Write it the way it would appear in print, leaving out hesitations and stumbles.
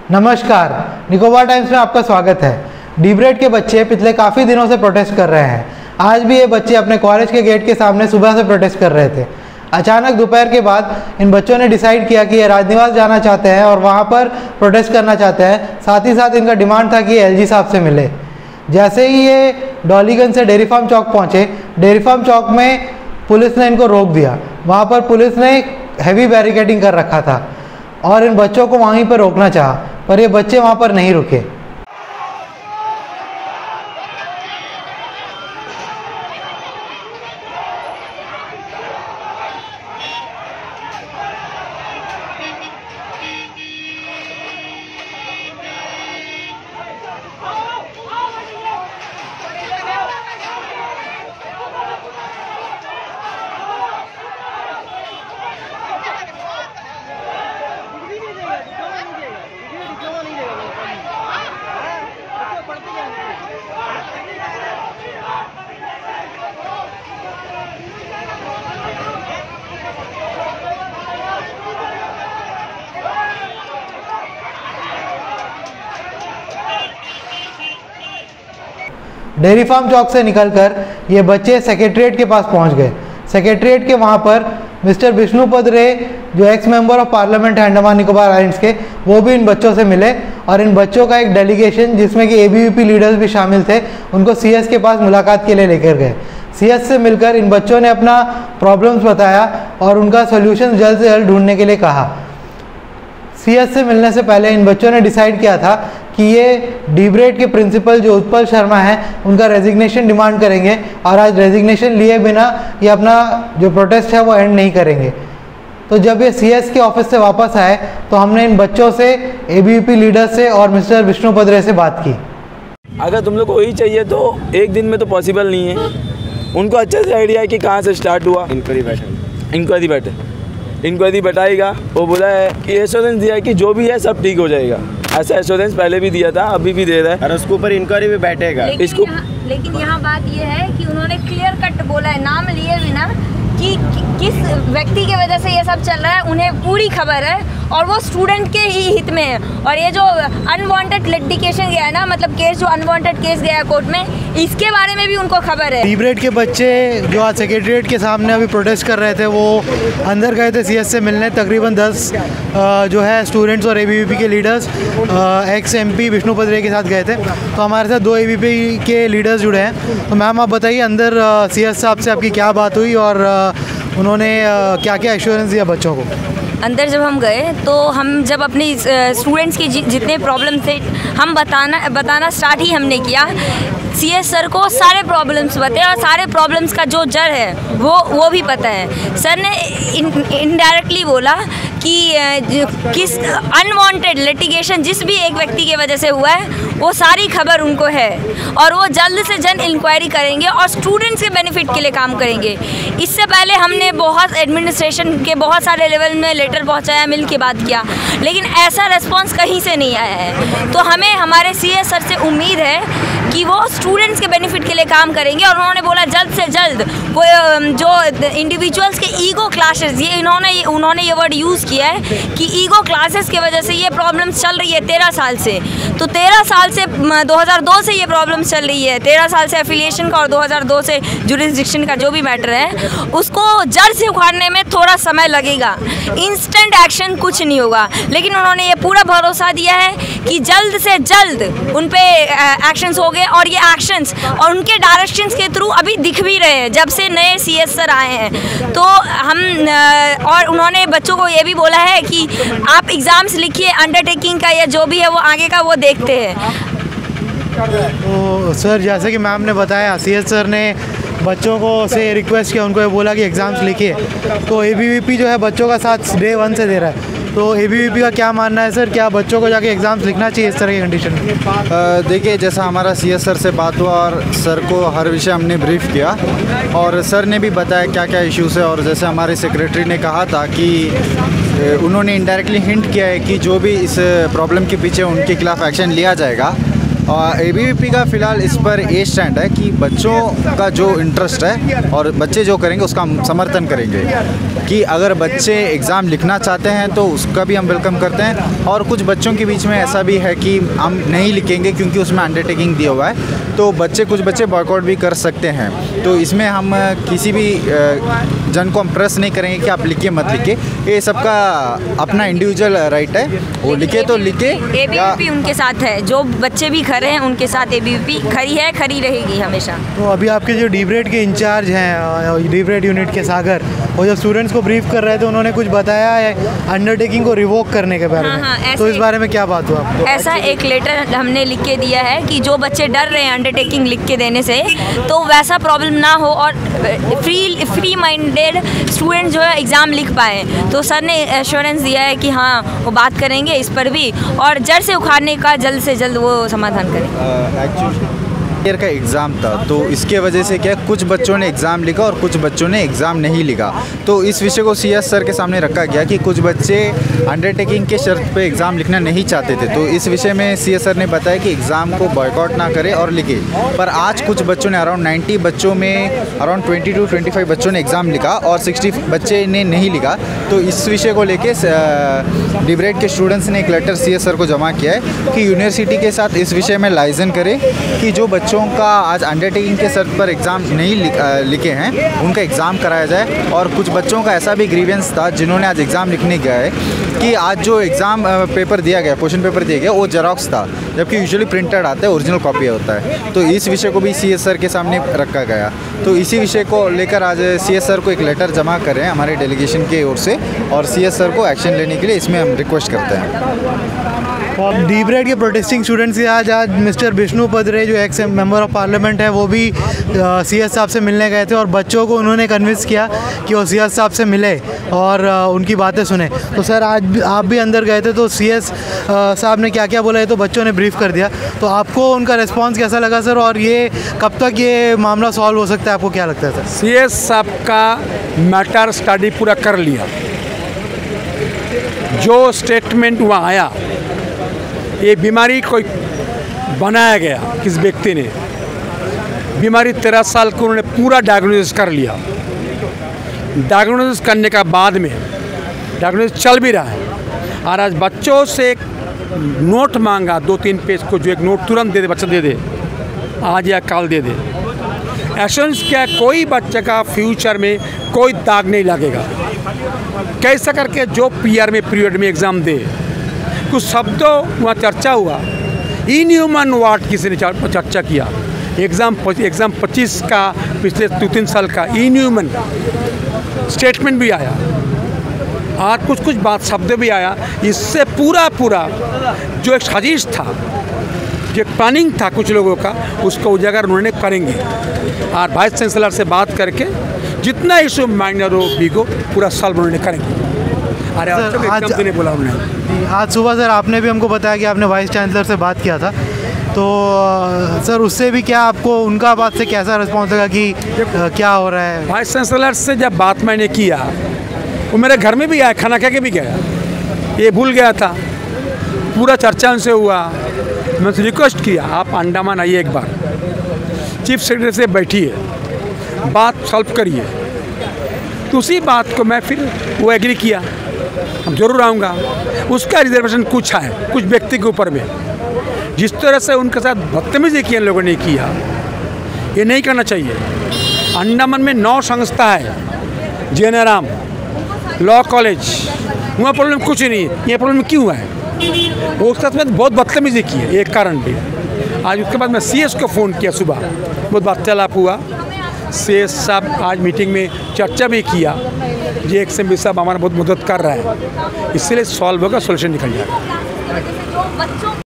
नमस्कार, निकोबार टाइम्स में आपका स्वागत है। डीब्रेड के बच्चे पिछले काफ़ी दिनों से प्रोटेस्ट कर रहे हैं। आज भी ये बच्चे अपने कॉलेज के गेट के सामने सुबह से प्रोटेस्ट कर रहे थे। अचानक दोपहर के बाद इन बच्चों ने डिसाइड किया कि ये राजनिवास जाना चाहते हैं और वहाँ पर प्रोटेस्ट करना चाहते हैं। साथ ही साथ इनका डिमांड था कि ये एलजी साहब से मिले। जैसे ही ये डॉलीगंज से डेयरी फार्म चौक पहुँचे, डेयरी फार्म चौक में पुलिस ने इनको रोक दिया। वहाँ पर पुलिस ने हैवी बैरिकेडिंग कर रखा था और इन बच्चों को वहीं पर रोकना चाहा, पर ये बच्चे वहाँ पर नहीं रुके। डेयरी फार्म चौक से निकलकर ये बच्चे सेक्रेटरीट के पास पहुंच गए। सेक्रेटरीट के वहाँ पर मिस्टर विष्णुपद रे, जो एक्स मेंबर ऑफ पार्लियामेंट है अंडमान निकोबार आइलैंड्स के, वो भी इन बच्चों से मिले और इन बच्चों का एक डेलीगेशन जिसमें कि एबीवीपी लीडर्स भी शामिल थे, उनको सीएस के पास मुलाकात के लिए लेकर गए। सीएस से मिलकर इन बच्चों ने अपना प्रॉब्लम्स बताया और उनका सोल्यूशन जल्द से जल्द ढूंढने के लिए कहा। सीएस से मिलने से पहले इन बच्चों ने डिसाइड किया था कि ये डीब्रेड के प्रिंसिपल जो उत्पल शर्मा हैं, उनका रेजिग्नेशन डिमांड करेंगे और आज रेजिग्नेशन लिए बिना ये अपना जो प्रोटेस्ट है वो एंड नहीं करेंगे। तो जब ये सीएस के ऑफिस से वापस आए तो हमने इन बच्चों से, एबीवीपी लीडर से और मिस्टर विष्णुपद रे से बात की। अगर तुम लोग को वही चाहिए तो एक दिन में तो पॉसिबल नहीं है। उनको अच्छे से आइडिया है कि कहाँ से स्टार्ट हुआ। इंक्वायरी बैठाएगा। वो बोला है कि एश्योरेंस दिया है कि जो भी है सब ठीक हो जाएगा। ऐसा एश्योरेंस पहले भी दिया था, अभी भी दे रहा है और उसके ऊपर इंक्वायरी भी बैठेगा। लेकिन यहाँ बात ये है कि उन्होंने क्लियर कट बोला है, नाम लिए बिना, कि किस व्यक्ति की वजह से ये सब चल रहा है उन्हें पूरी खबर है और वो स्टूडेंट के ही हित में है। और ये जो अनवांटेड लिटिगेशन गया है ना, मतलब केस जो अनवांटेड केस गया है कोर्ट में, इसके बारे में भी उनको खबर है। डीब्रेड के बच्चे जो आज सेक्रेटरीट के सामने अभी प्रोटेस्ट कर रहे थे, वो अंदर गए थे सीएस से मिलने। तकरीबन 10 जो है स्टूडेंट्स और एबीवीपी के लीडर्स एक्स एमपी विष्णुपद रे के साथ गए थे। तो हमारे साथ 2 एबीवीपी के लीडर्स जुड़े हैं। तो मैम आप बताइए, अंदर सीएस साहब से आपकी क्या बात हुई और उन्होंने क्या क्या एश्योरेंस दिया बच्चों को? अंदर जब हम गए तो हम जब अपनी स्टूडेंट्स की जितने प्रॉब्लम थे हम बताना स्टार्ट ही हमने किया। सीएस सर को सारे प्रॉब्लम्स बताए और सारे प्रॉब्लम्स का जो जड़ है वो भी पता है। सर ने इनडायरेक्टली बोला कि किस अनवांटेड लिटिगेशन जिस भी एक व्यक्ति की वजह से हुआ है वो सारी खबर उनको है और वो जल्द से जल्द इंक्वायरी करेंगे और स्टूडेंट्स के बेनिफिट के लिए काम करेंगे। इससे पहले हमने बहुत एडमिनिस्ट्रेशन के बहुत सारे लेवल में लेटर पहुंचाया, मिल के बात किया, लेकिन ऐसा रिस्पांस कहीं से नहीं आया है। तो हमें हमारे सीएस सर से उम्मीद है कि वो स्टूडेंट्स के बेनिफिट के लिए काम करेंगे और उन्होंने बोला जल्द से जल्द वो जो इंडिविजुअल्स के ईगो क्लासेस, ये उन्होंने ये वर्ड यूज़ किया है कि ईगो क्लासेस की वजह से ये प्रॉब्लम्स चल रही है 13 साल से। तो 13 साल से 2002 से ये प्रॉब्लम्स चल रही है, 13 साल से एफिलिएशन का और 2002 से जुरिस्डिक्शन का जो भी मैटर है उसको जड़ से उखाड़ने में थोड़ा समय लगेगा। इंस्टेंट एक्शन कुछ नहीं होगा, लेकिन उन्होंने ये पूरा भरोसा दिया है कि जल्द से जल्द उन पे एक्शंस हो गए और ये एक्शंस और उनके डायरेक्शंस के थ्रू अभी दिख भी रहे हैं जब से नए सीएस सर आए हैं। तो हम और उन्होंने बच्चों को ये भी बोला है कि आप एग्ज़ाम्स लिखिए, अंडरटेकिंग का या जो भी है वो आगे का वो देखते हैं। तो सर, जैसे कि मैम ने बताया, सीएस सर ने बच्चों को से रिक्वेस्ट किया, उनको ये बोला कि एग्ज़ाम्स लिखिए। तो एबीवीपी जो है बच्चों का साथ डे 1 से दे रहा है। तो एबीवीपी का क्या मानना है सर, क्या बच्चों को जाके एग्ज़ाम्स लिखना चाहिए इस तरह की कंडीशन में? देखिए, जैसा हमारा सीएस सर से बात हुआ और सर को हर विषय हमने ब्रीफ किया और सर ने भी बताया क्या क्या इश्यूज़ है। और जैसे हमारे सेक्रेटरी ने कहा था कि उन्होंने इनडायरेक्टली हिंट किया है कि जो भी इस प्रॉब्लम के पीछे उनके खिलाफ़ एक्शन लिया जाएगा। ABVP का फ़िलहाल इस पर ये स्टैंड है कि बच्चों का जो इंटरेस्ट है और बच्चे जो करेंगे उसका हम समर्थन करेंगे, कि अगर बच्चे एग्ज़ाम लिखना चाहते हैं तो उसका भी हम वेलकम करते हैं। और कुछ बच्चों के बीच में ऐसा भी है कि हम नहीं लिखेंगे क्योंकि उसमें अंडरटेकिंग दिया हुआ है, तो कुछ बच्चे बॉयकॉट भी कर सकते हैं। तो इसमें हम किसी भी जन को हम प्रेस नहीं करेंगे कि आप लिखिए मत लिखिए, ये सबका अपना इंडिविजुअल राइट है, वो लिखे तो लिखे। ABVP उनके साथ है, जो बच्चे भी खड़े हैं उनके साथ ABVP खड़ी है, खड़ी रहेगी हमेशा। तो अभी आपके जो डीब्रेड के इंचार्ज हैं डीब्रेड यूनिट के सागर, वो जब स्टूडेंट्स को ब्रीफ कर रहे थे उन्होंने कुछ बताया है अंडरटेकिंग को रिवोक करने के बारे में। हाँ, तो इस बारे में क्या बात हुआ आपको? ऐसा एक लेटर हमने लिख के दिया है कि जो बच्चे डर रहे हैं अंडरटेकिंग लिख के देने से, तो वैसा प्रॉब्लम ना हो और फ्री माइंडेड स्टूडेंट जो है एग्ज़ाम लिख पाए। तो सर ने एश्योरेंस दिया है कि हाँ वो बात करेंगे इस पर भी और जड़ से उखाड़ने का जल्द से जल्द वो समाधान करेंगे। ईयर का एग्ज़ाम था, तो इसके वजह से क्या कुछ बच्चों ने एग्ज़ाम लिखा और कुछ बच्चों ने एग्ज़ाम नहीं लिखा। तो इस विषय को CS सर के सामने रखा गया कि कुछ बच्चे अंडरटेकिंग के शर्त पे एग्ज़ाम लिखना नहीं चाहते थे, तो इस विषय में CS सर ने बताया कि एग्ज़ाम को बॉयकॉट ना करें और लिखे। पर आज कुछ बच्चों ने अराउंड 90 बच्चों में अराउंड 20 to 25 बच्चों ने एग्ज़ाम लिखा और 60 बच्चे ने नहीं लिखा। तो इस विषय को लेके डीब्रेड के स्टूडेंट्स ने एक लेटर CS सर को जमा किया है कि यूनिवर्सिटी के साथ इस विषय में लाइजन करें कि जो बच्चों का आज अंडरटेकिंग के शर्त पर एग्ज़ाम नहीं लिखे हैं उनका एग्ज़ाम कराया जाए। और कुछ बच्चों का ऐसा भी ग्रीवेंस था जिन्होंने आज एग्ज़ाम लिखने गए कि आज जो एग्ज़ाम पेपर दिया गया, क्वेश्चन पेपर दिया गया, वो जेरॉक्स था, जबकि यूजुअली प्रिंटेड आता है, ओरिजिनल कॉपी होता है। तो इस विषय को भी CS सर के सामने रखा गया। तो इसी विषय को लेकर आज CS सर को एक लेटर जमा करें हमारे डेलीगेशन की ओर से, और CS सर को एक्शन लेने के लिए इसमें हम रिक्वेस्ट करते हैं। डीब्रेड के प्रोटेस्टिंग स्टूडेंट्स के आज मिस्टर बिष्णुपद रे जो एक्स मेंबर ऑफ पार्लियामेंट है वो भी CS साहब से मिलने गए थे और बच्चों को उन्होंने कन्विंस किया कि वो CS साहब से मिले और उनकी बातें सुने। तो सर आज आप भी अंदर गए थे, तो CS साहब ने क्या क्या बोला है तो बच्चों ने ब्रीफ कर दिया, तो आपको उनका रिस्पांस कैसा लगा सर, और ये कब तक ये मामला सॉल्व हो सकता है, आपको क्या लगता है सर? CS साहब का मैटर स्टडी पूरा कर लिया, जो स्टेटमेंट वहाँ आया, ये बीमारी कोई बनाया गया, किस व्यक्ति ने बीमारी 13 साल को उन्होंने पूरा डायग्नोसिस कर लिया। डायग्नोसिस करने का बाद में डायग्नोसिस चल भी रहा है, और आज बच्चों से एक नोट मांगा 2-3 पेज को, जो एक नोट तुरंत दे दे, बच्चा दे दे, आज या कल दे दे। एश्योरेंस क्या, कोई बच्चे का फ्यूचर में कोई दाग नहीं लगेगा। कैसा करके जो PR में पीरियड में एग्ज़ाम दे, कुछ शब्दों वहाँ चर्चा हुआ, इनह्यूमन वर्ड किसी ने चर्चा किया। एग्ज़ाम 25 का पिछले 2-3 साल का इनह्यूमन स्टेटमेंट भी आया, और कुछ बात शब्द भी आया। इससे पूरा जो एक साजिश था, जो प्लानिंग था कुछ लोगों का, उसको उजागर उन्होंने करेंगे। और वाइस चांसलर से बात करके जितना इशू माइनर हो बिगो पूरा सॉल्व उन्होंने करेंगे। अरे आज देने बोला उन्होंने। आज सुबह सर आपने भी हमको बताया कि आपने वाइस चांसलर से बात किया था, तो सर उससे भी क्या आपको उनका बात से कैसा रिस्पॉन्स लगा कि क्या हो रहा है? वाइस चांसलर से जब बात मैंने किया, वो मेरे घर में भी आया, खाना खा के भी गया, ये भूल गया था, पूरा चर्चा उनसे हुआ। मैं रिक्वेस्ट किया आप अंडमान आइए एक बार, चीफ सेक्रेटरी से बैठिए, बात सॉल्व करिए। तो उसी बात को मैं फिर वो एग्री किया, हम जरूर आऊँगा। उसका रिजर्वेशन कुछ है, कुछ व्यक्ति के ऊपर में, जिस तरह से उनके साथ बदतमीजी की इन लोगों ने किया, ये नहीं करना चाहिए। अंडमान में 9 संस्था है, JNRM लॉ कॉलेज, वहाँ प्रॉब्लम कुछ नहीं है, ये प्रॉब्लम क्यों है? वो उसके साथ में बहुत बदतमीजी की है, एक कारण भी। आज उसके बाद मैं CS को फ़ोन किया सुबह, बहुत वार्तालाप हुआ। CS साहब आज मीटिंग में चर्चा भी किया, ये XMB साहब हमारा बहुत मदद कर रहा है, इसलिए सॉल्व होगा, सोल्यूशन निकल जाएगा।